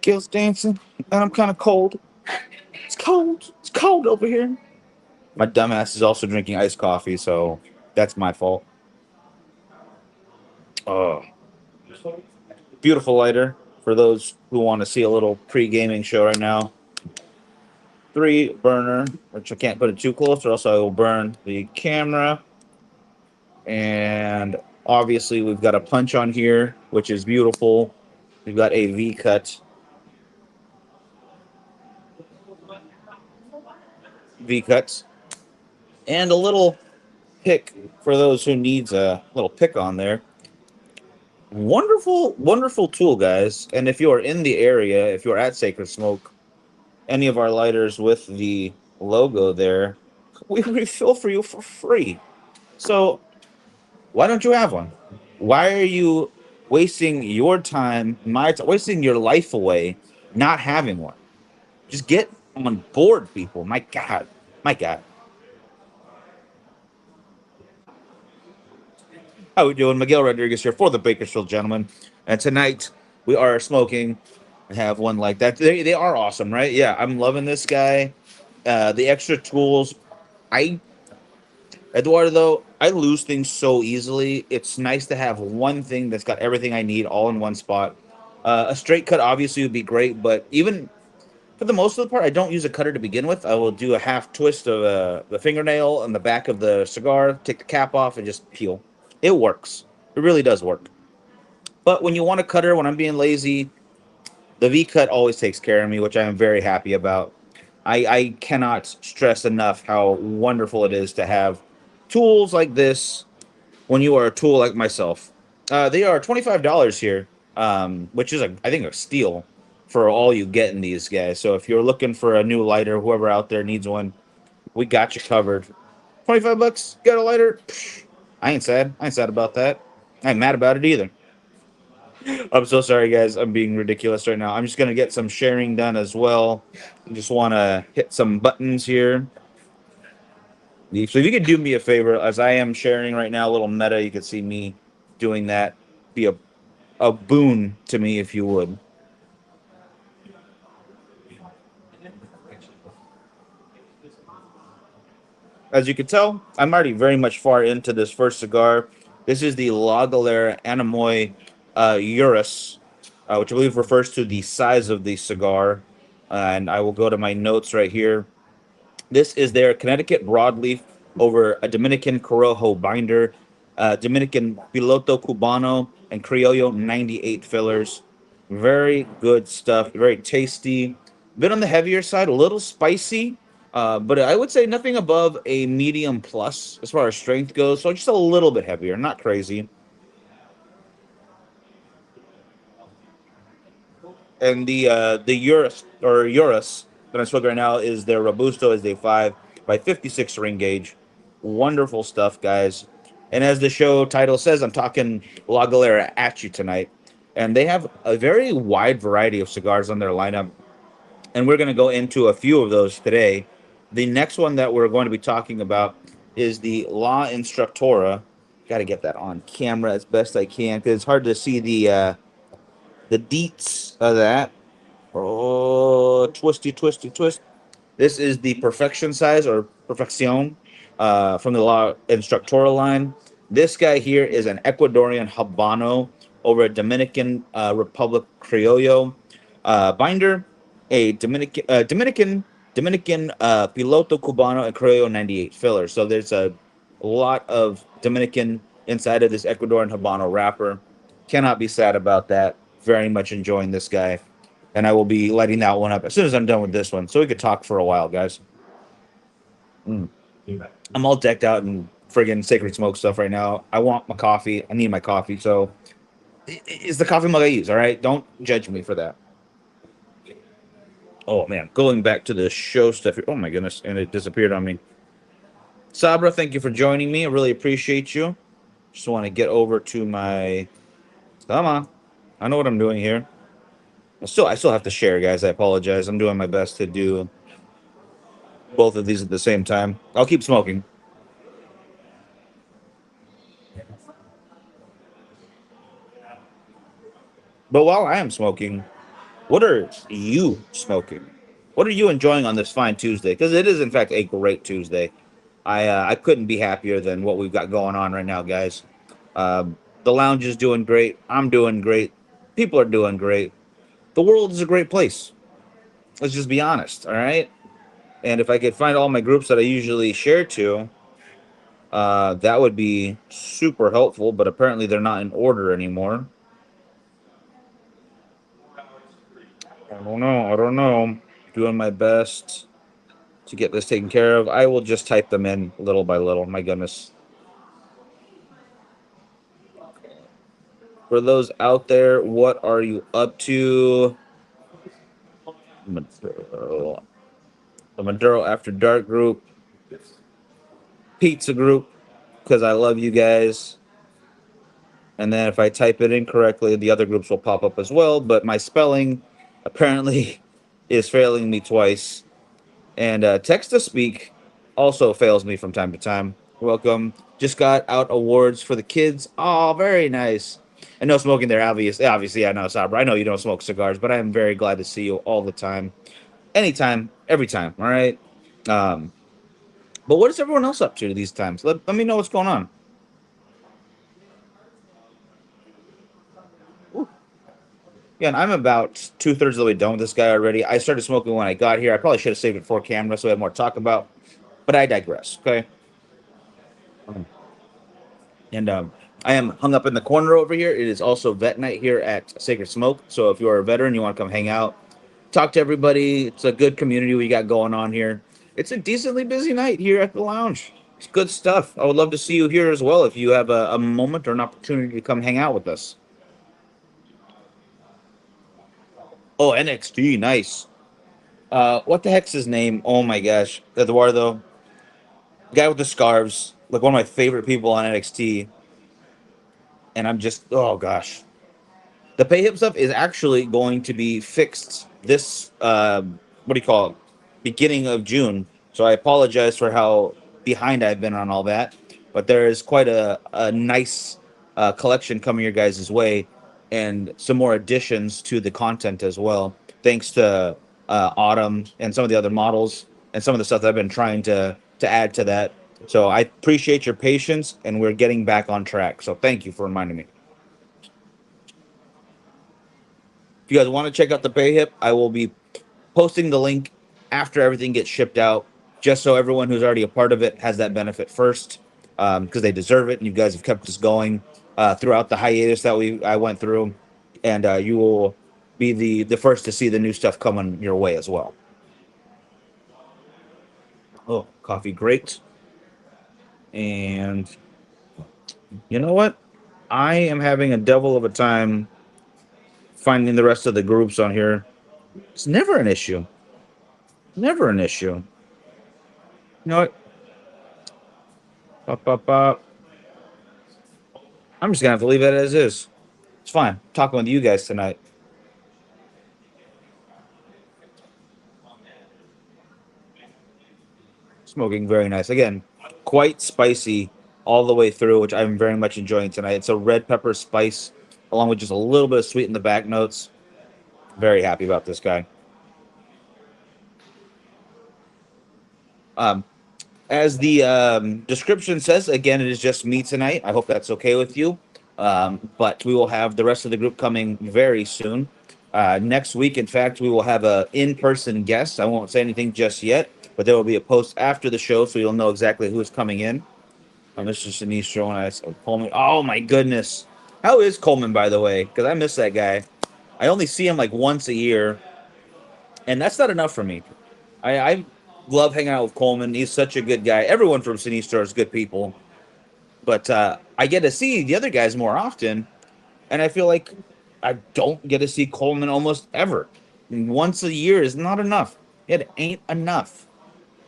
Gil's dancing, and I'm kind of cold. It's cold. It's cold over here. My dumbass is also drinking iced coffee, so that's my fault. Oh, beautiful lighter for those who want to see a little pre-gaming show right now. Three burner, which I can't put it too close, or else I will burn the camera. And obviously, we've got a punch on here, which is beautiful. We've got a V cut, V cuts, and a little pick for those who needs a little pick on there. Wonderful, wonderful tool, guys. And if you are in the area, if you're at Sacred Smoke, any of our lighters with the logo there, we refill for you for free. So why don't you have one? Why are you wasting your time, wasting your life away, not having one? Just get on board, people. My God, my God. How we doing? Miguel Rodriguez here for the Bakersfield Gentlemen, and tonight we are smoking. I have one like that. They are awesome, right? Yeah, I'm loving this guy. The extra tools. I Eduardo, I lose things so easily. It's nice to have one thing that's got everything I need all in one spot. A straight cut obviously would be great, but even for the most of the part, I don't use a cutter to begin with. I will do a half twist of the fingernail on the back of the cigar, take the cap off, and just peel. It works. It really does work. But when you want a cutter, when I'm being lazy, the V cut always takes care of me, which I am very happy about. I cannot stress enough how wonderful it is to have tools like this when you are a tool like myself. They are $25 here, which is I think a steal for all you get in these guys. So if you're looking for a new lighter, whoever out there needs one, we got you covered. 25 bucks, got a lighter. Psh, I ain't sad. I ain't sad about that. I ain't mad about it either. I'm so sorry, guys. I'm being ridiculous right now. I'm just gonna get some sharing done as well. I just want to hit some buttons here. So if you could do me a favor, as I am sharing right now, a little meta, you could see me doing that. Be a boon to me if you would. As you can tell, I'm already very much far into this first cigar. This is the La Galera Anemoi Eurus, which I believe refers to the size of the cigar. And I will go to my notes right here. This is their Connecticut broadleaf over a Dominican Corojo binder, Dominican Piloto Cubano, and Criollo 98 fillers. Very good stuff. Very tasty. Bit on the heavier side, a little spicy, but I would say nothing above a medium plus as far as strength goes. So just a little bit heavier, not crazy. And the Urus that I'm smoking right now is their Robusto is a 5 by 56 ring gauge. Wonderful stuff, guys. And as the show title says, I'm talking La Galera at you tonight. And they have a very wide variety of cigars on their lineup. And we're going to go into a few of those today. The next one that we're going to be talking about is the La Instructora. Got to get that on camera as best I can because it's hard to see the deets of that. Oh, twisty, twisty, twist. This is the perfection size or perfection from the La Instructora line. This guy here is an Ecuadorian Habano over a Dominican Republic Criollo binder, a Dominican Piloto Cubano and Criollo 98 filler. So there's a lot of Dominican inside of this Ecuadorian Habano wrapper. Cannot be sad about that. Very much enjoying this guy. And I will be lighting that one up as soon as I'm done with this one. So we could talk for a while, guys. Mm. I'm all decked out in friggin' sacred smoke stuff right now. I want my coffee. I need my coffee. So it's the coffee mug I use, all right? Don't judge me for that. Oh, man. Going back to the show stuff here. Oh, my goodness. And it disappeared on me. Sabra, thank you for joining me. I really appreciate you. Just want to get over to my. Come on. I know what I'm doing here. I still have to share, guys. I apologize. I'm doing my best to do both of these at the same time. I'll keep smoking. But while I am smoking, What are you smoking? What are you enjoying on this fine Tuesday? Because it is, in fact, a great Tuesday. I couldn't be happier than what we've got going on right now, guys. The lounge is doing great. I'm doing great. People are doing great. The world is a great place. Let's just be honest, all right? And if I could find all my groups that I usually share to, that would be super helpful. But apparently, they're not in order anymore. I don't know. I don't know. Doing my best to get this taken care of. I will just type them in little by little. My goodness. For those out there, what are you up to? Maduro, the Maduro After Dark group, pizza group, because I love you guys. And then if I type it incorrectly, the other groups will pop up as well. But my spelling apparently is failing me twice. And text to speak also fails me from time to time. Welcome. Just got out awards for the kids. Oh, very nice. And no smoking there, obviously, I know, Sabra. I know you don't smoke cigars, but I am very glad to see you all the time. Anytime, every time, all right? Um, but what is everyone else up to these times? Let me know what's going on. Ooh. Yeah, and I'm about two-thirds of the way done with this guy already. I started smoking when I got here. I probably should have saved it for camera so we had more to talk about, but I digress, okay? And I am hung up in the corner over here. It is also vet night here at Sacred Smoke. So if you are a veteran, you want to come hang out, talk to everybody. It's a good community we got going on here. It's a decently busy night here at the lounge. It's good stuff. I would love to see you here as well if you have a moment or an opportunity to come hang out with us. Oh, NXT, nice. What the heck's his name? Oh my gosh, Eduardo, guy with the scarves, like one of my favorite people on NXT. And I'm just, oh gosh, the pay hip stuff is actually going to be fixed this what do you call it? Beginning of June. So I apologize for how behind I've been on all that, but there is quite a nice collection coming your guys' way, and some more additions to the content as well. Thanks to Autumn and some of the other models and some of the stuff that I've been trying to add to that. So I appreciate your patience, and we're getting back on track. So thank you for reminding me. If you guys want to check out the Bay Hip, I will be posting the link after everything gets shipped out, just so everyone who's already a part of it has that benefit first, because they deserve it, and you guys have kept us going throughout the hiatus that I went through, and you will be the first to see the new stuff coming your way as well. Oh, coffee, great. And you know what? I am having a devil of a time finding the rest of the groups on here. It's never an issue. Never an issue. You know what? Pop, pop, pop. I'm just gonna have to leave it as is. It's fine. I'm talking with you guys tonight. Smoking very nice. Again, quite spicy all the way through, which I'm very much enjoying tonight. It's a red pepper spice, along with just a little bit of sweet in the back notes. Very happy about this guy. Um, as the description says, again, it is just me tonight. I hope that's okay with you. But we will have the rest of the group coming very soon. Next week, in fact, we will have a in-person guest. I won't say anything just yet, but there will be a post after the show, so you'll know exactly who is coming in. Mr. Sinise showing us Coleman. Oh my goodness, how is Coleman, by the way? Because I miss that guy. I only see him like once a year, and that's not enough for me. I love hanging out with Coleman. He's such a good guy. Everyone from Sinistro is good people, but I get to see the other guys more often, and I feel like I don't get to see Coleman almost ever. Once a year is not enough. It ain't enough.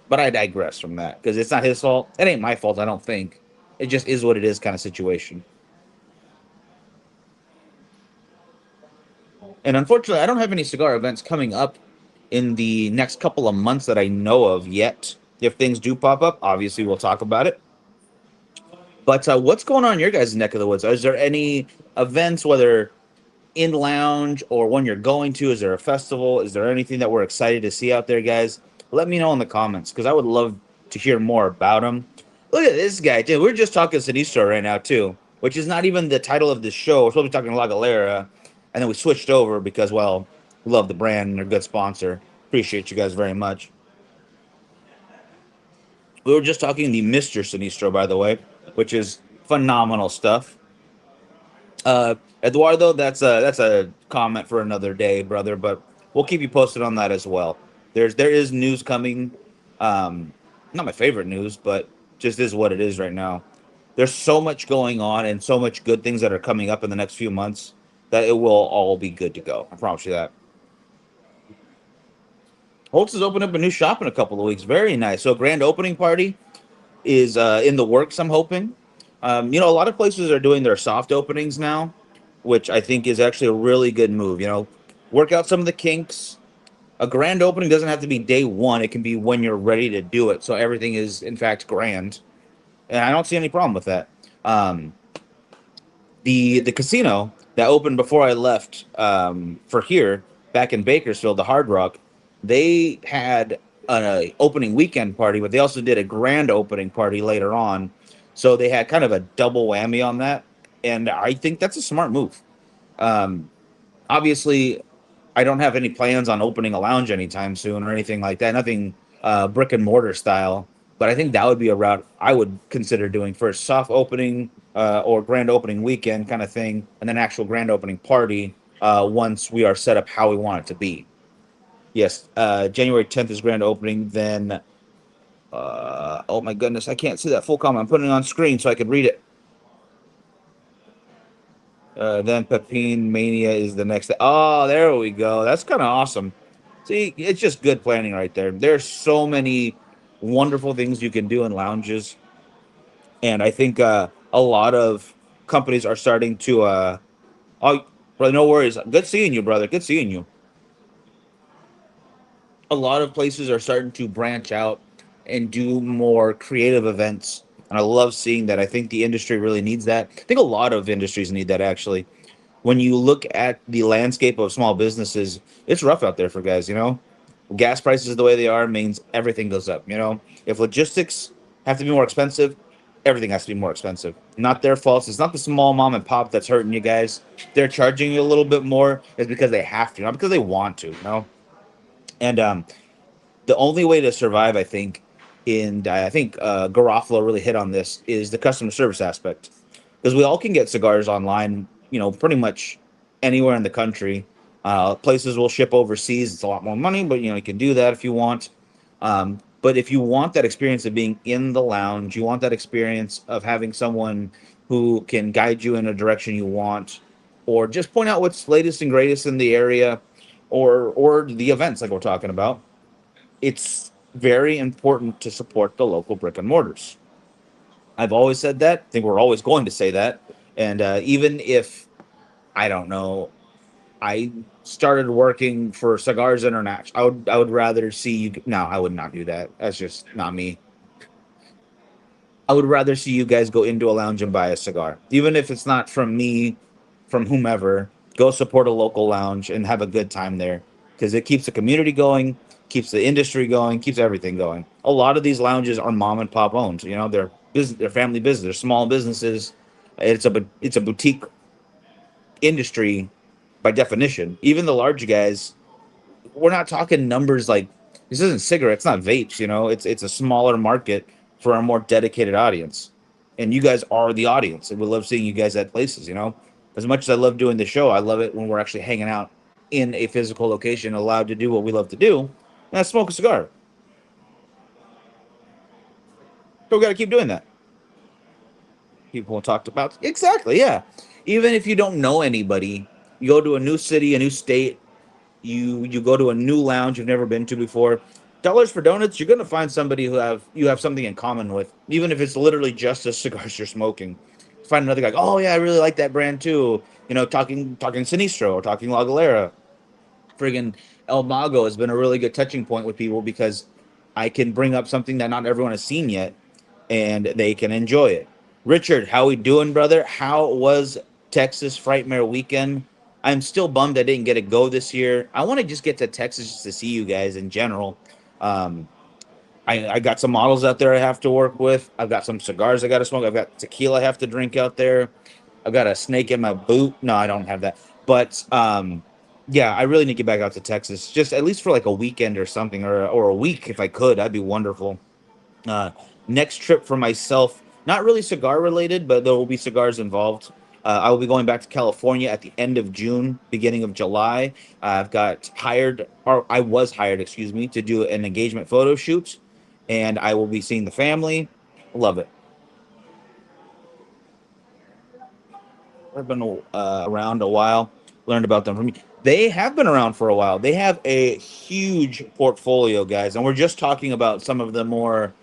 But I digress from that because it's not his fault. It ain't my fault, I don't think. It just is what it is kind of situation. And unfortunately, I don't have any cigar events coming up in the next couple of months that I know of yet. If things do pop up, obviously we'll talk about it. But what's going on in your guys' neck of the woods? Is there any events, whether in lounge or one you're going to? Is there a festival? Is there anything that we're excited to see out there, guys? Let me know in the comments because I would love to hear more about them. Look at this guy, dude. We're just talking Sinistro right now too, which is not even the title of this show. We're supposed to be talking La Galera, and then we switched over because, well, we love the brand and they're a good sponsor. Appreciate you guys very much. We were just talking the Mr. Sinistro, by the way, which is phenomenal stuff. Eduardo, that's a comment for another day, brother. But we'll keep you posted on that as well. There is news coming. Um, Not my favorite news, but just is what it is right now. There's so much going on and so much good things that are coming up in the next few months that it will all be good to go. I promise you that. Holtz has opened up a new shop in a couple of weeks. Very nice. So grand opening party is in the works. I'm hoping. A lot of places are doing their soft openings now, which I think is actually a really good move. Work out some of the kinks. A grand opening doesn't have to be day one; it can be when you're ready to do it. So everything is, in fact, grand, and I don't see any problem with that. Um, the casino that opened before I left for here back in Bakersfield, the Hard Rock, they had an opening weekend party, but they also did a grand opening party later on. So they had kind of a double whammy on that, and I think that's a smart move. Um, Obviously, I don't have any plans on opening a lounge anytime soon or anything like that. Nothing brick and mortar style. But I think that would be a route I would consider doing first. Soft opening or grand opening weekend kind of thing, and then actual grand opening party once we are set up how we want it to be. Yes, January 10th is grand opening. Then, oh my goodness, I can't see that full comment. I'm putting it on screen so I can read it. Then Pepine Mania is the next. Oh, there we go. That's kind of awesome. See, it's just good planning right there. There's so many wonderful things you can do in lounges, and I think a lot of companies are starting to. Oh, brother, no worries. Good seeing you, brother. Good seeing you. A lot of places are starting to branch out and do more creative events, and I love seeing that. I think the industry really needs that. I think a lot of industries need that actually. When you look at the landscape of small businesses, it's rough out there for guys. Gas prices the way they are means everything goes up. If logistics have to be more expensive, everything has to be more expensive. Not their fault. It's not the small mom and pop that's hurting you guys. They're charging you a little bit more is because they have to, not because they want to. And the only way to survive, I think, and I think Garofalo really hit on this, is the customer service aspect. Because we all can get cigars online, pretty much anywhere in the country. Places will ship overseas. It's a lot more money, but you can do that if you want. But if you want that experience of being in the lounge, you want that experience of having someone who can guide you in a direction you want, or just point out what's latest and greatest in the area, or the events like we're talking about. It's very important to support the local brick and mortars. I've always said that. I think we're always going to say that. And even if I don't know, I started working for Cigars International, I would rather see you. No, I would not do that. That's just not me. I would rather see you guys go into a lounge and buy a cigar, even if it's not from me, from whomever. Go support a local lounge and have a good time there because it keeps the community going, keeps the industry going, keeps everything going. A lot of these lounges are mom and pop owned. They're business, they're family business, they're small businesses. It's a boutique industry by definition. Even the large guys, we're not talking numbers like this isn't cigarettes, not vapes. It's a smaller market for a more dedicated audience, and you guys are the audience. And we love seeing you guys at places. As much as I love doing the show, I love it when we're actually hanging out in a physical location, allowed to do what we love to do, and that's smoke a cigar. So we got to keep doing that. People talked about exactly, yeah. Even if you don't know anybody, you go to a new city, a new state, you go to a new lounge you've never been to before. Dollars for donuts, you're gonna find somebody who you have something in common with, even if it's literally just the cigars you're smoking. Find another guy. Oh yeah, I really like that brand too. Talking Sinistro or talking La Galera. Friggin' El Mago has been a really good touching point with people because I can bring up something that not everyone has seen yet, and they can enjoy it. Richard, how we doing, brother? How was Texas Frightmare weekend? I'm still bummed I didn't get to go this year. I want to just get to Texas just to see you guys in general. Um, I got some models out there I have to work with. I've got some cigars I got to smoke. I've got tequila I have to drink out there. I've got a snake in my boot. No, I don't have that. But yeah, I really need to get back out to Texas, just at least for like a weekend or something, or a week if I could. That'd be wonderful. Uh, Next trip for myself, not really cigar related, but there will be cigars involved. I will be going back to California at the end of June, beginning of July. I've got hired, or I was hired, excuse me, to do an engagement photo shoot, and I will be seeing the family. Love it. I've been around a while, learned about them from me. They have been around for a while. They have a huge portfolio, guys, and we're just talking about some of the more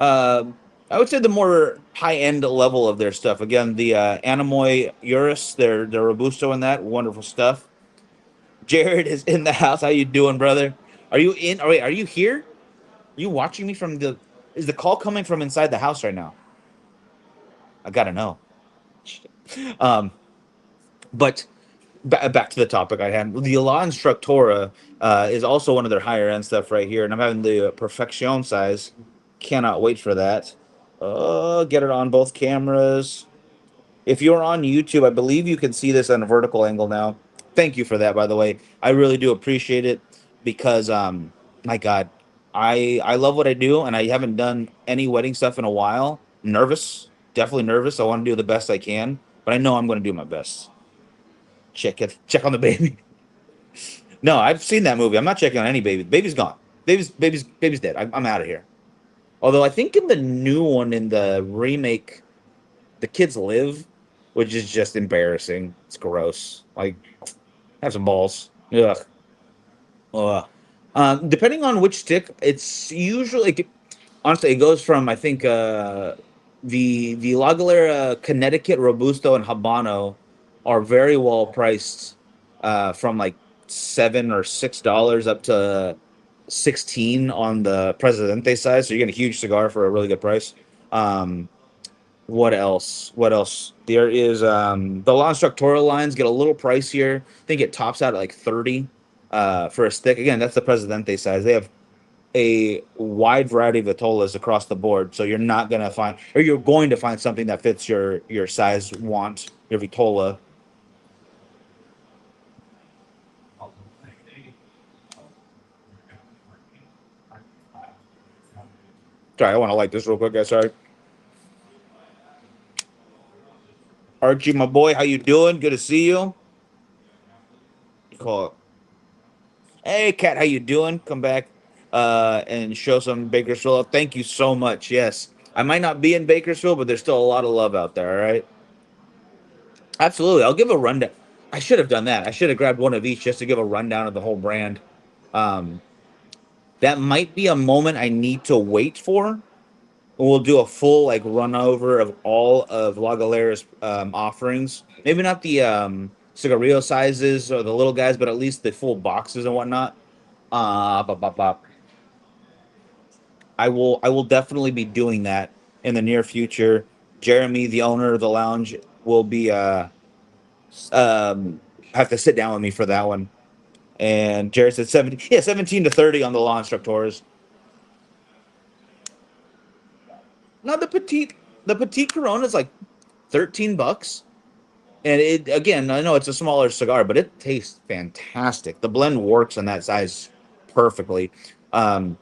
uh, I would say the more high end level of their stuff. Again, the Anemoi Eurus, their Robusto and that wonderful stuff. Jared is in the house. How you doing, brother? Are you in? Oh, wait, are you here? Are you watching me from the? Is the call coming from inside the house right now? I gotta know. Um, but back to the topic I had. The La Instructora is also one of their higher end stuff right here, and I'm having the Perfection size. Cannot wait for that. Get it on both cameras. If you're on YouTube, I believe you can see this on a vertical angle now. Thank you for that, by the way. I really do appreciate it because, my God, I love what I do, and I haven't done any wedding stuff in a while. Nervous, definitely nervous. I want to do the best I can, but I know I'm going to do my best. Check on the baby. No, I've seen that movie. I'm not checking on any baby. The baby's gone. Baby's dead. I'm out of here. Although I think in the new one, in the remake, the kids live, which is just embarrassing. It's gross. Like, have some balls. Ugh. Ugh. Depending on which stick, it's usually honestly it goes from I think the La Galera Connecticut Robusto and Habano are very well priced, from like $7 or $6 up to 16 on the Presidente size. So you get a huge cigar for a really good price. Um, what else? What else? There is the La Instructora lines get a little pricier. I think it tops out at like 30 for a stick. Again, that's the Presidente size. They have a wide variety of vitolas across the board, so you're not gonna find, or you're going to find something that fits your size want, your vitola. Sorry, I want to light this real quick, guys. Sorry, Archie, my boy, how you doing? Good to see you. Call. Hey, Kat, how you doing? Come back and show some Bakersfield. Thank you so much. Yes, I might not be in Bakersfield, but there's still a lot of love out there. All right, absolutely. I'll give a rundown. I should have done that. I should have grabbed one of each just to give a rundown of the whole brand. Um, that might be a moment I need to wait for. We'll do a full like run over of all of La Galera's offerings. Maybe not the cigarillo sizes or the little guys, but at least the full boxes and whatnot. Bop, bop, bop. I will definitely be doing that in the near future. Jeremy, the owner of the lounge, will be um have to sit down with me for that one. And Jared said 17, yeah, 17 to 30 on the law instructors. Now the petite Corona is like $13. And it again, I know it's a smaller cigar, but it tastes fantastic. The blend works on that size perfectly. Um,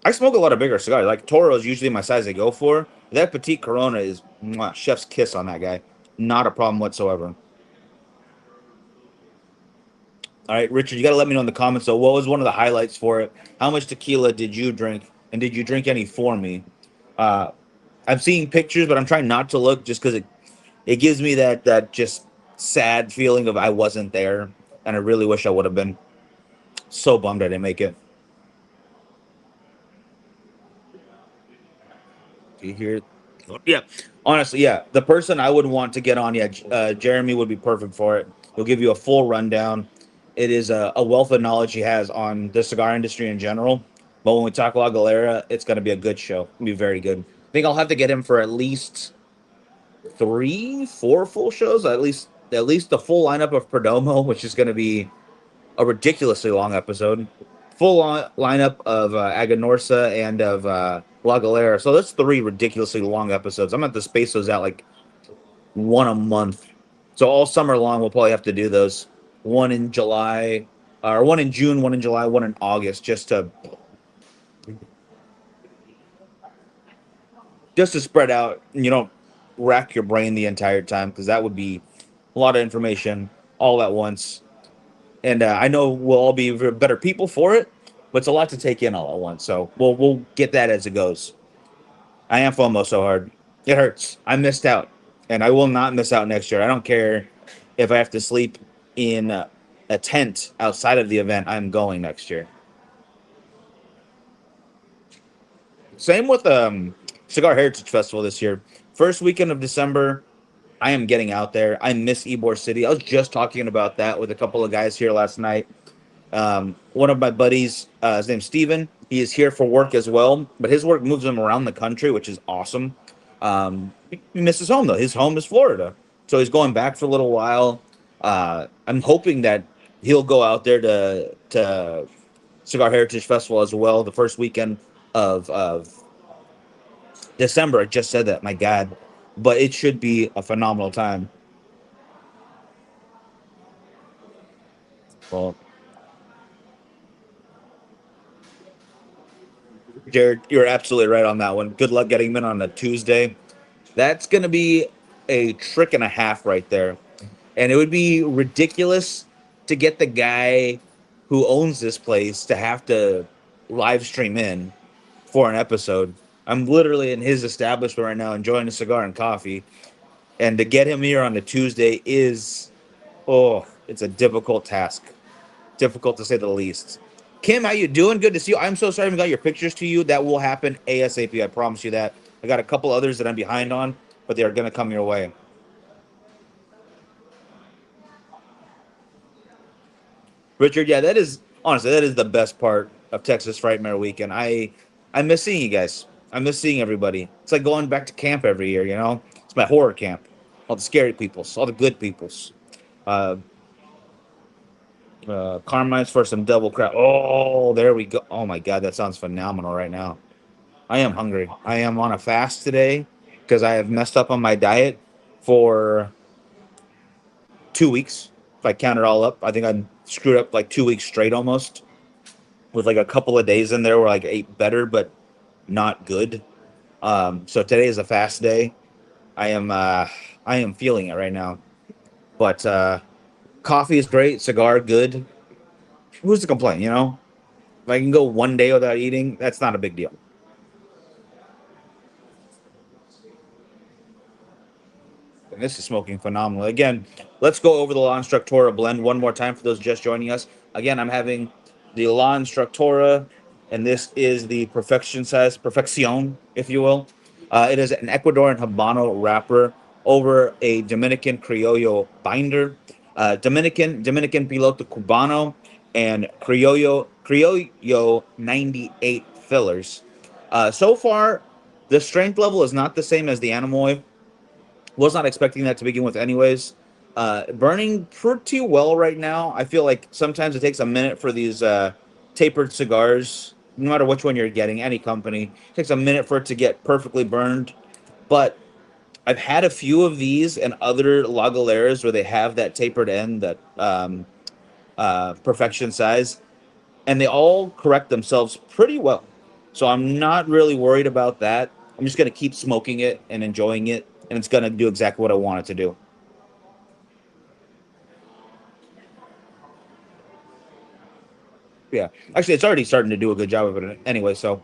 I smoke a lot of bigger cigars. Like Toro is usually my size I go for. That petite Corona is mwah, chef's kiss on that guy. Not a problem whatsoever. All right, Richard, you got to let me know in the comments. So, what was one of the highlights for it? How much tequila did you drink, and did you drink any for me? Uh, I'm seeing pictures, but I'm trying not to look just because it gives me that just sad feeling of I wasn't there, and I really wish I would have been. So bummed I didn't make it. Do you hear? Yeah, honestly, yeah. The person I would want to get on, yeah, Jeremy would be perfect for it. He'll give you a full rundown. It is a wealth of knowledge he has on the cigar industry in general. But when we talk La Galera, it's going to be a good show. It'll be very good. I think I'll have to get him for at least three, four full shows. At least at least the full lineup of Perdomo, which is going to be a ridiculously long episode. Full lineup of Aganorsa and of La Galera. So that's three ridiculously long episodes. I'm going to have to space those out like one a month. So all summer long, we'll probably have to do those. One in July, or one in June, one in July, one in August, just to spread out. And you don't rack your brain the entire time because that would be a lot of information all at once. And I know we'll all be better people for it, but it's a lot to take in all at once. So we'll get that as it goes. I am FOMO so hard. It hurts. I missed out, and I will not miss out next year. I don't care if I have to sleep in a tent outside of the event. I'm going next year. Same with Cigar Heritage Festival this year. First weekend of December, I am getting out there. I miss Ybor City. I was just talking about that with a couple of guys here last night. One of my buddies, his name's Steven. He is here for work as well, but his work moves him around the country, which is awesome. He misses home though. His home is Florida, so he's going back for a little while. I'm hoping that he'll go out there to Cigar Heritage Festival as well. The first weekend of December. I just said that. My God, but it should be a phenomenal time. Well, Jared, you're absolutely right on that one. Good luck getting him in on a Tuesday. That's going to be a trick and a half right there. And it would be ridiculous to get the guy who owns this place to have to live stream in for an episode. I'm literally in his establishment right now enjoying a cigar and coffee. And to get him here on a Tuesday is, oh, it's a difficult task. Difficult to say the least. Kim, how you doing? Good to see you. I'm so sorry I haven't got your pictures to you. That will happen ASAP. I promise you that. I got a couple others that I'm behind on, but they are going to come your way. Richard, yeah, that is honestly that is the best part of Texas Frightmare Weekend. I miss seeing you guys. I miss seeing everybody. It's like going back to camp every year. You know, it's my horror camp. All the scary peoples, all the good peoples. Uh, Carmine's for some double crap. Oh, there we go. Oh my God, that sounds phenomenal right now. I am hungry. I am on a fast today because I have messed up on my diet for 2 weeks. If I count it all up, I think I screwed up like 2 weeks straight almost, with like a couple of days in there where like I ate better but not good. So today is a fast day. I am I am feeling it right now. But coffee is great, cigar good. Who's to complain? You know, if I can go one day without eating, that's not a big deal. And this is smoking phenomenal. Again, let's go over the La Instructora blend one more time for those just joining us. Again, I'm having the La Instructora, and this is the Perfection size, Perfeccion, if you will. It is an Ecuadorian Habano wrapper over a Dominican Criollo binder. Dominican Piloto Cubano, and Criollo 98 fillers. So far, the strength level is not the same as the Anemoi. Was not expecting that to begin with, anyways. Burning pretty well right now. I feel like sometimes it takes a minute for these tapered cigars, no matter which one you're getting, any company, it takes a minute for it to get perfectly burned. But I've had a few of these and other Lagaleras where they have that tapered end, that perfection size, and they all correct themselves pretty well. So I'm not really worried about that. I'm just going to keep smoking it and enjoying it, and it's going to do exactly what I want it to do. Yeah, actually, it's already starting to do a good job of it anyway. So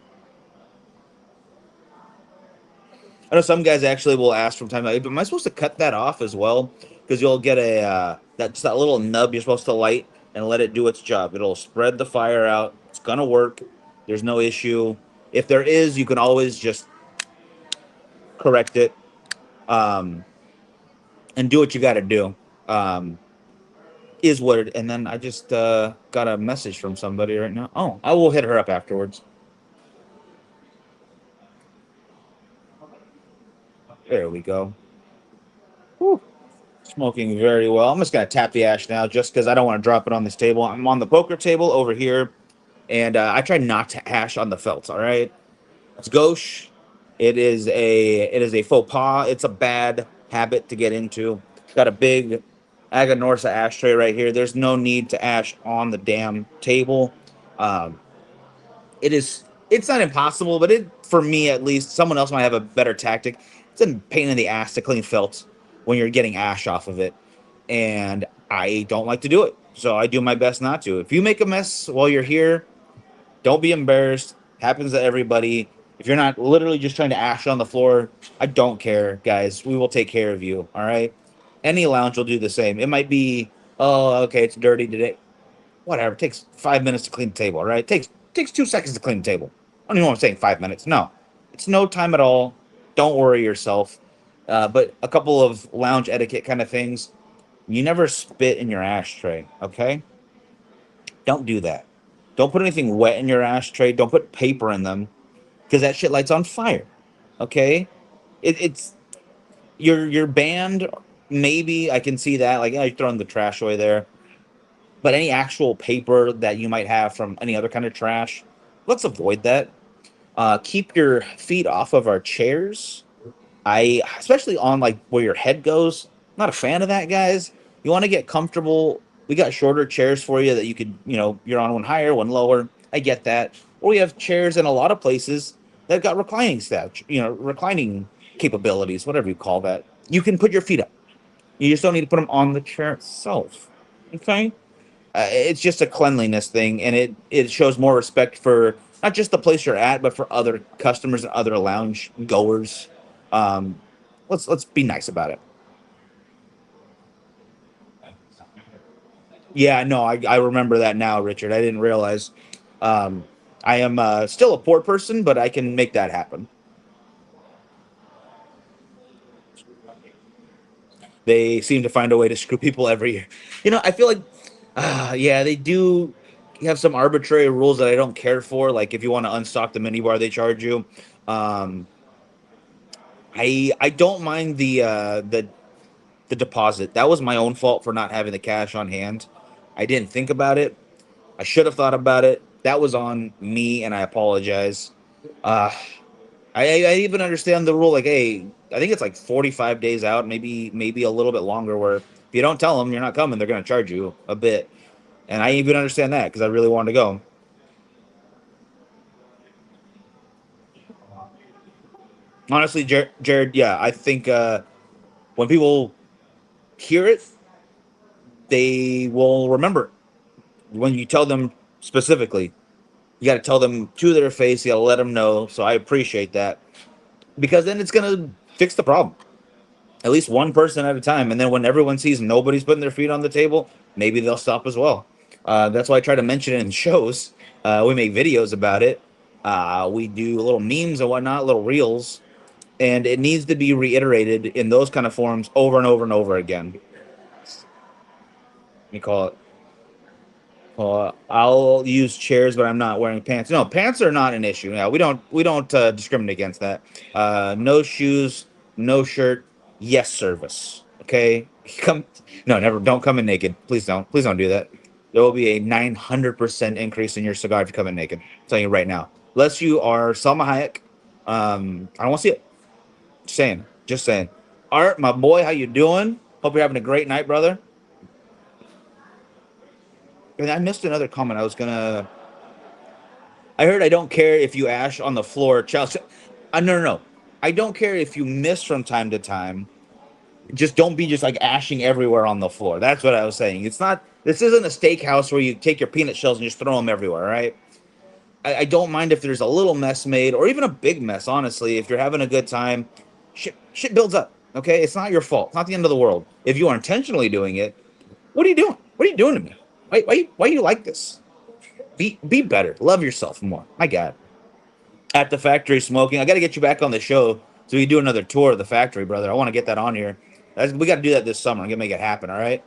I know some guys actually will ask from time to time, "Am I supposed to cut that off as well?" Because you'll get a that little nub you're supposed to light and let it do its job. It'll spread the fire out. It's gonna work. There's no issue. If there is, you can always just correct it, um, and do what you got to do. Um, is what it. And then I just got a message from somebody right now. Oh, I will hit her up afterwards. There we go. Whew. smoking very well. I'm just gonna tap the ash now, just because I don't want to drop it on this table. I'm on the poker table over here, and I try not to hash on the felts. All right, it's gauche. It is a faux pas. It's a bad habit to get into. Got a big Aganorsa ashtray right here. There's no need to ash on the damn table. Um, it's not impossible, but it for me at least, someone else might have a better tactic. It's a pain in the ass to clean felt when you're getting ash off of it, and I don't like to do it. So I do my best not to. If you make a mess while you're here, don't be embarrassed. Happens to everybody. If you're not literally just trying to ash on the floor, I don't care, guys. We will take care of you. All right. Any lounge will do the same. It might be, oh, okay, it's dirty today. Whatever. It takes 5 minutes to clean the table. All right. It takes 2 seconds to clean the table. I don't even know what I'm saying. 5 minutes. No, it's no time at all. Don't worry yourself. But a couple of lounge etiquette kind of things. You never spit in your ashtray. Okay. Don't do that. Don't put anything wet in your ashtray. Don't put paper in them because that shit lights on fire. Okay, it's your banned. Maybe I can see that. Like, you're throwing the trash away there, but any actual paper that you might have from any other kind of trash, let's avoid that. Keep your feet off of our chairs. Especially on like where your head goes. Not a fan of that, guys. You want to get comfortable. We got shorter chairs for you that you could, you're on one higher, one lower. I get that. Or we have chairs in a lot of places that got reclining stuff, reclining capabilities, whatever you call that. You can put your feet up. You just don't need to put them on the chair itself. Okay? It's just a cleanliness thing, and it shows more respect for not just the place you're at, but for other customers and other lounge goers. Um, let's be nice about it. Yeah, no, I remember that now, Richard. I didn't realize. Um, I am still a poor person, but I can make that happen. They seem to find a way to screw people every year. I feel like, yeah, they do have some arbitrary rules that I don't care for. Like if you want to unstock the minibar, they charge you. Um, I don't mind the deposit. That was my own fault for not having the cash on hand. I didn't think about it. I should have thought about it. That was on me, and I apologize. Uh, I even understand the rule. Like, hey, I think it's like 45 days out, maybe a little bit longer. Where if you don't tell them you're not coming, they're gonna charge you a bit. And I even understand that because I really wanted to go. Honestly, Jared, yeah, I think when people hear it, they will remember it. When you tell them specifically, you got to tell them to their face. You got to let them know. So I appreciate that because then it's gonna fix the problem. At least one person at a time. And then when everyone sees nobody's putting their feet on the table, maybe they'll stop as well. That's why I try to mention it in shows. We make videos about it. We do little memes and whatnot, little reels, and it needs to be reiterated in those kind of forums over and over and over again. You call it. I'll use chairs, but I'm not wearing pants. No, pants are not an issue. Yeah, we don't discriminate against that. No shoes, no shirt, yes service. Okay, come. No, never. Don't come in naked. Please don't. Please don't do that. There will be a 900% increase in your cigar if you come in naked. I'm telling you right now. Unless you are Salma Hayek, I don't want to see it. Just saying. Just saying. Art, my boy, how you doing? Hope you're having a great night, brother. And I missed another comment. I heard I don't care if you ash on the floor, Chelsea. No, no, no. I don't care if you miss from time to time. Just don't be just like ashing everywhere on the floor. That's what I was saying. It's not. This isn't a steakhouse where you take your peanut shells and just throw them everywhere, right? I don't mind if there's a little mess made or even a big mess. Honestly, if you're having a good time, shit builds up. Okay, it's not your fault. It's not the end of the world. If you are intentionally doing it, what are you doing? What are you doing to me? Why you like this? Be better. Love yourself more. My God. At the factory smoking. I got to get you back on the show so we can do another tour of the factory, brother. I want to get that on here. We got to do that this summer. I'm gonna make it happen. All right.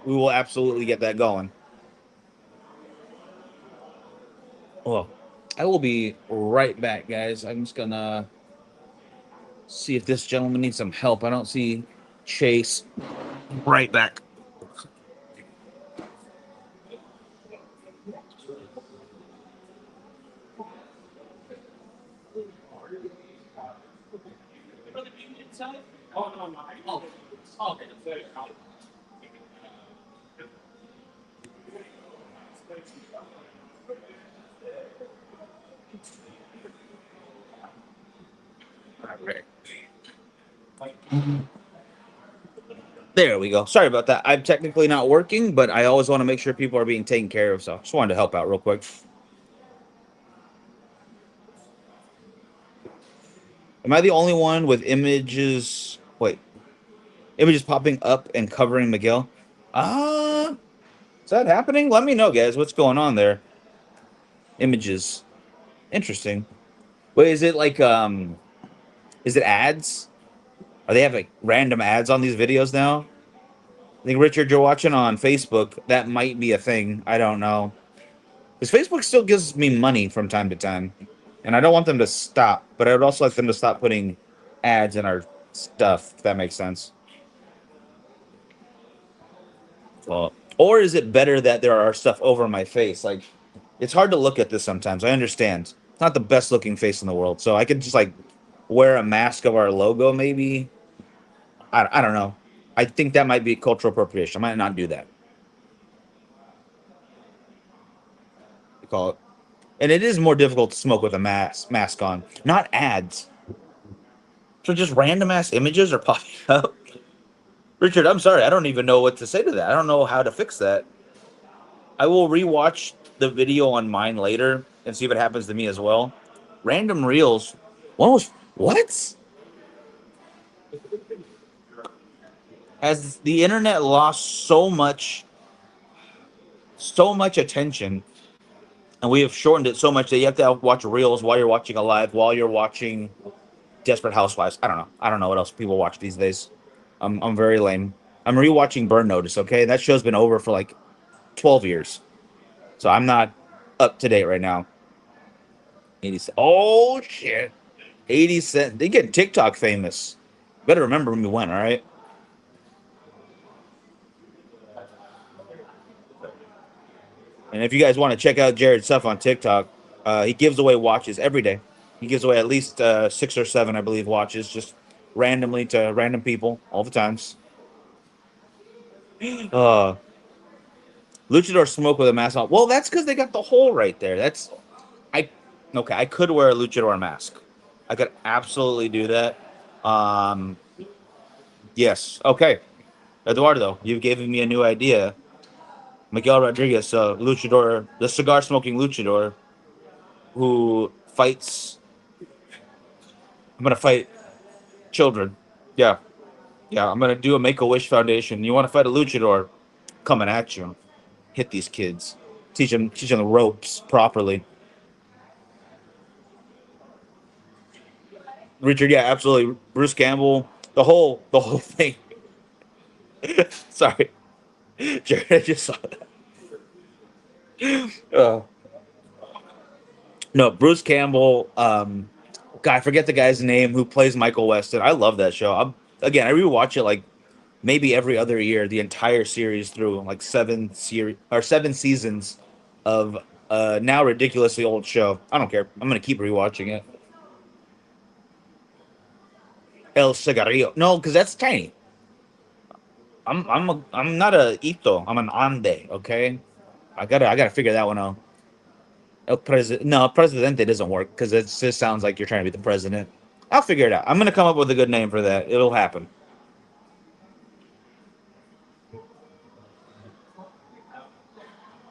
We will absolutely get that going. Well, I will be right back, guys. I'm just gonna See if this gentleman needs some help. I don't see Chase. Right back. There we go. Sorry about that. I'm technically not working, but I always want to make sure people are being taken care of. So just wanted to help out real quick. Am I the only one with images? Wait, images popping up and covering Miguel? Is that happening? Let me know, guys. What's going on there? Images. Interesting. Wait, is it like is it ads? Are they have like random ads on these videos now? I think Richard, you're watching on Facebook. That might be a thing. I don't know. Because Facebook still gives me money from time to time. And I don't want them to stop, but I would also like them to stop putting ads in our stuff, if that makes sense. Well, or is it better that there are stuff over my face? Like, it's hard to look at this sometimes. I understand. It's not the best looking face in the world. So I could just like wear a mask of our logo, maybe. I don't know. I think that might be cultural appropriation. I might not do that. You call it. And it is more difficult to smoke with a mask on, not ads. So just random ass images are popping up. Richard, I'm sorry, I don't even know what to say to that. I don't know how to fix that. I will rewatch the video on mine later and see if it happens to me as well. Random reels. One was what? Has the internet lost so much attention, and we have shortened it so much that you have to watch reels while you're watching a live, while you're watching Desperate Housewives. I don't know. I don't know what else people watch these days. I'm very lame. I'm rewatching Burn Notice. Okay, that show's been over for like 12 years, so I'm not up to date right now. 80 cent. Oh shit. 80 cent. They get TikTok famous. Better remember when we went. All right. And if you guys want to check out Jared's stuff on TikTok, he gives away watches every day. He gives away at least 6 or 7, I believe, watches just randomly to random people all the times. Uh, Luchador smoke with a mask on. Well, that's because they got the hole right there. I okay. I could wear a Luchador mask. I could absolutely do that. Um, yes. Okay, Eduardo, you've given me a new idea. Miguel Rodriguez, Luchador, the cigar smoking Luchador, who fights. I'm gonna fight children. Yeah, yeah. I'm gonna do a Make a Wish Foundation. You want to fight a Luchador? Coming at you. Hit these kids. Teach them the ropes properly. Richard, yeah, absolutely. Bruce Campbell, the whole thing. Sorry, Jared, I just saw that. No, Bruce Campbell. God, I forget the guy's name who plays Michael Weston. I love that show. Again, I rewatch it like maybe every other year, the entire series through, like 7 seasons of now ridiculously old show. I don't care. I'm gonna keep rewatching it. El Cigarillo. No, because that's tiny. I'm not a Ito. I'm an Ande. Okay, I gotta figure that one out. El President. No, Presidente doesn't work because it just sounds like you're trying to be the president. I'll figure it out. I'm gonna come up with a good name for that. It'll happen.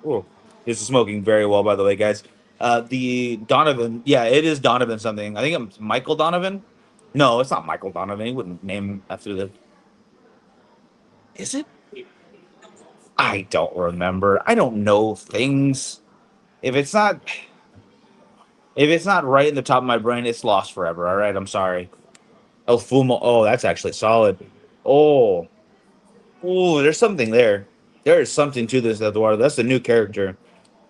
Ooh, this is smoking very well, by the way, guys. The Donovan. Yeah, it is Donovan something. I think it's Michael Donovan. No, it's not Michael Donovan. He wouldn't name him after the. Is it? I don't remember. I don't know things. If it's not if it's not right in the top of my brain, it's lost forever. All right, I'm sorry. El Fumo. Oh, that's actually solid. Oh, oh, there's something there. There is something to this, Eduardo. That's a new character.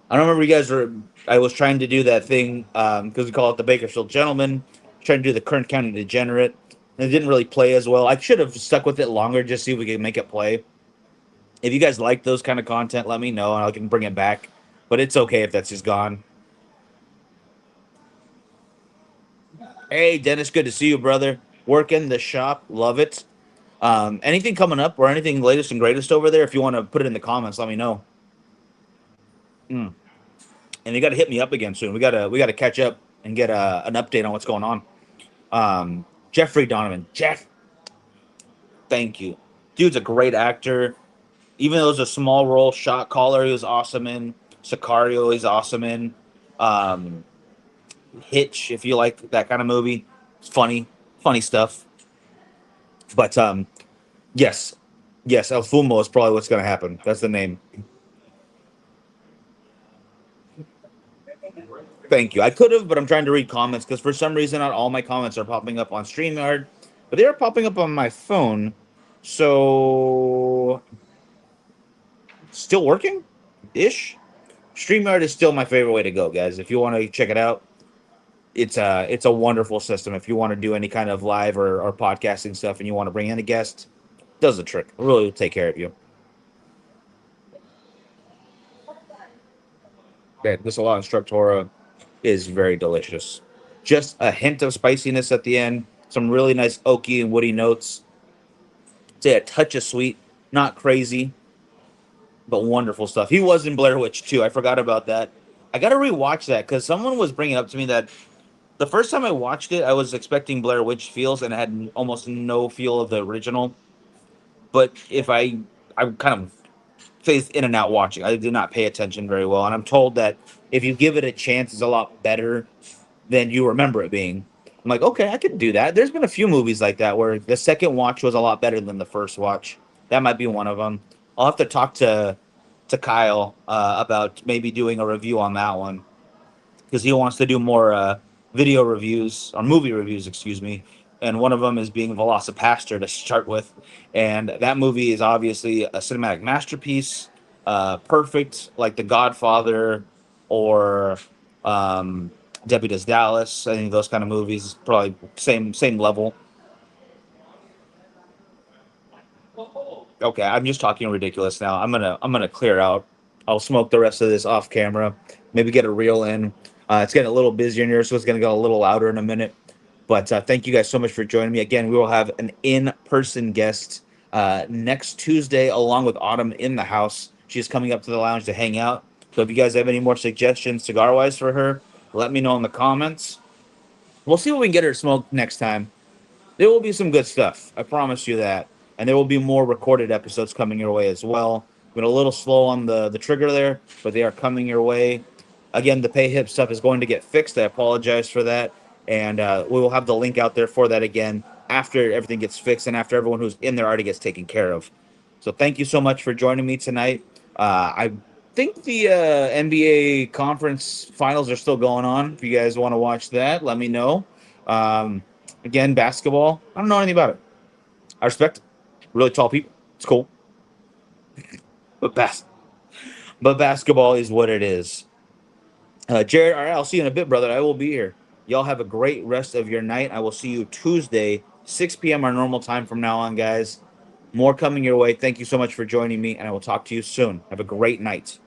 I don't remember you guys were. I was trying to do that thing because we call it the Bakersfield Gentleman. Trying to do the Kern County Degenerate. and it didn't really play as well. I should have stuck with it longer just see if we could make it play. If you guys like those kind of content, let me know and I can bring it back. But it's okay if that's just gone. Hey, Dennis, good to see you, brother. Working the shop, love it. Anything coming up or anything latest and greatest over there? If you want to put it in the comments, let me know. Mm. And you got to hit me up again soon. We gotta catch up and get an update on what's going on. Jeffrey Donovan, Jeff, thank you, dude's a great actor. Even though it was a small role, Shot Caller, he was awesome in. Sicario, he's awesome in. Um, Hitch, if you like that kind of movie, it's funny, funny stuff. But yes, yes, El Fumo is probably what's going to happen. That's the name. Thank you. I could have, but I'm trying to read comments because for some reason, not all my comments are popping up on StreamYard, but they are popping up on my phone. So, still working ish. StreamYard is still my favorite way to go, guys. If you want to check it out, it's a wonderful system. If you want to do any kind of live or podcasting stuff and you want to bring in a guest, does the trick. Really will take care of you. Yeah, this a lot instructora is very delicious. Just a hint of spiciness at the end. Some really nice oaky and woody notes. Say a touch of sweet, not crazy, but wonderful stuff. He was in Blair Witch too. I forgot about that. I got to rewatch that because someone was bringing up to me that the first time I watched it, I was expecting Blair Witch feels and it had almost no feel of the original. But if I kind of phased in and out watching. I did not pay attention very well, and I'm told that if you give it a chance, it's a lot better than you remember it being. I'm like, okay, I could do that. There's been a few movies like that where the second watch was a lot better than the first watch. That might be one of them. I'll have to talk to Kyle about maybe doing a review on that one because he wants to do more video reviews or movie reviews, excuse me. And one of them is being Velocipaster to start with, and that movie is obviously a cinematic masterpiece, perfect, like The Godfather or um, Debbie Does Dallas. I think those kind of movies probably same level. Okay, I'm just talking ridiculous now. I'm gonna clear out. I'll smoke the rest of this off camera. Maybe get a reel in. It's getting a little busier in here, so it's gonna go a little louder in a minute. But thank you guys so much for joining me. Again, we will have an in-person guest next Tuesday, along with Autumn in the house. She's coming up to the lounge to hang out. So if you guys have any more suggestions cigar-wise for her, let me know in the comments. We'll see what we can get her to smoke next time. There will be some good stuff. I promise you that. And there will be more recorded episodes coming your way as well. Been a little slow on the trigger there, but they are coming your way. Again, the pay hip stuff is going to get fixed. I apologize for that. And we will have the link out there for that again after everything gets fixed and after everyone who's in there already gets taken care of. So thank you so much for joining me tonight. I think the NBA conference finals are still going on. If you guys want to watch that, let me know. Um, Again, basketball. I don't know anything about it. I respect it. Really tall people. It's cool. But but basketball is what it is. Jared, all right, I'll see you in a bit, brother. I will be here. Y'all have a great rest of your night. I will see you Tuesday, 6 p.m. our normal time from now on, guys. More coming your way. Thank you so much for joining me, and I will talk to you soon. Have a great night.